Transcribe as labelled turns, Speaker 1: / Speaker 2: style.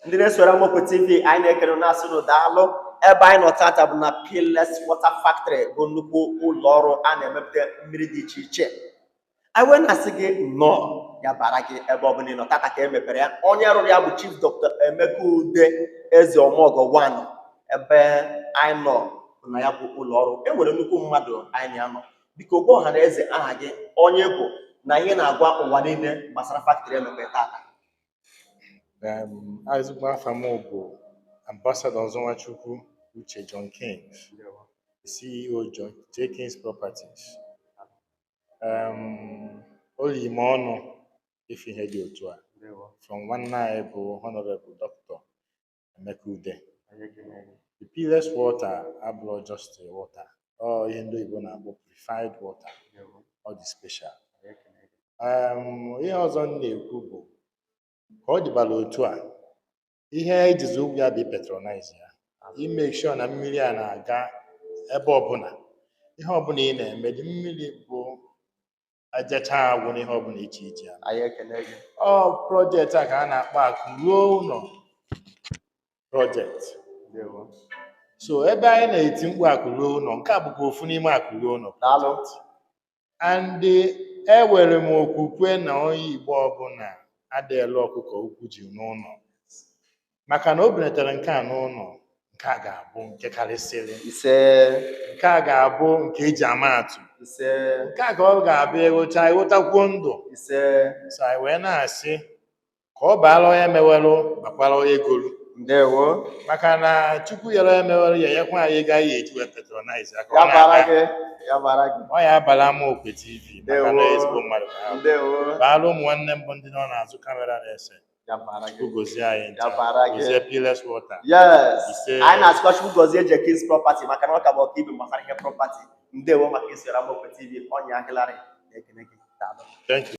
Speaker 1: Ndị na-esoro Amokwe TV anyị na-ekere na-asị n'ụdaalụ ebe anyị nọ tata bụ na Peerless Water Factory bụ nnukwu ụlọ ọrụ a na-emepụta mmiri dị iche iche. Anyị wee na-asị gị nnọọ ya bara gị ebe ọ bụla ị nọ tata ka e mepere ya. Onye rụrụ ya bụ Chief Dr. Emeka Udeh Ezeomeogo 1 ebe anyị nọ na ya bụ ụlọ ọrụ. E nwere nnukwu mmadụ anyị na-anọ. Biko gwa ọha na eze aha gị, onye bụ na ihe na-agwa ụwa niile gbasara factory emepere tata.
Speaker 2: Ezigbo afa m bụ Ambassador Ozonwachukwu Uche JKings, CEO JKings Properties. Oli ime ọnụ ife ihe dị otu a from nwanne anyị bụ Honorable Dr. Emeka Udeh. The Peerless Water abụrụ just water, ọ ihe ndị Igbo na-akpọ purified water, ọ dị special. Ihe ọzọ m na-ekwu bụ ka ọ dịbala otu a, ihe ejizi ụgwọ ya bụ patronize ya, ime sure na mmiri a na-aga ebe ọbụla, ihe ọbụla ị na-eme dị mmiri bụ ajacha agwụ na ihe ọbụla iche iche ya. Ọ project a ka a na-akpọ akụ ruo ụlọ project. So ebe anyị na-eti mkpu akụ ruo ụlọ, nke a bụkwa ofu n'ime akụ ruo ụlọ project. And ewere m okwukwe na onye Igbo ọbụla adịela ọkụkọ ukwu ji n'ụlọ, maka na o binetara nke a n'ụlọ, nke a ga-abụ nke karịsịrị
Speaker 1: ise,
Speaker 2: nke a ga-abụ nke eji ama atụ
Speaker 1: ise,
Speaker 2: nke a ka ọ ga-abụ ịghọtakwuo ndụ
Speaker 1: ise.
Speaker 2: so anyị wee na-asị ka ọ baara onye mewelụ bakwara onye golu.
Speaker 1: Ndewo.
Speaker 2: Maka na Chukwu yere onye mewelụ ya nyekwa anyị gaghị eji wee patronize aka
Speaker 1: Ya bara gị, ya bara gị.
Speaker 2: ọ ya abala Amokwe TV maka na ezigbo mmadụ ka ha.
Speaker 1: Ndewo.
Speaker 2: Baara ụmụ nwanne m bụ ndị nọ n'azụ kamera na-ese.
Speaker 1: Ya bara gị.
Speaker 2: Chukwu gozie anyị
Speaker 1: Ya bara gị.
Speaker 2: gozie Peerless Water.
Speaker 1: Yes.
Speaker 2: Ise.
Speaker 1: Anyị na-asịkwa Chukwu gozie JKings property maka na ọ ka bụ ọka ibe gbasara ihe property. Ndewo maka isoro Amokwe TV. Onye ahịlarị na-ekene gị.
Speaker 2: Thank you.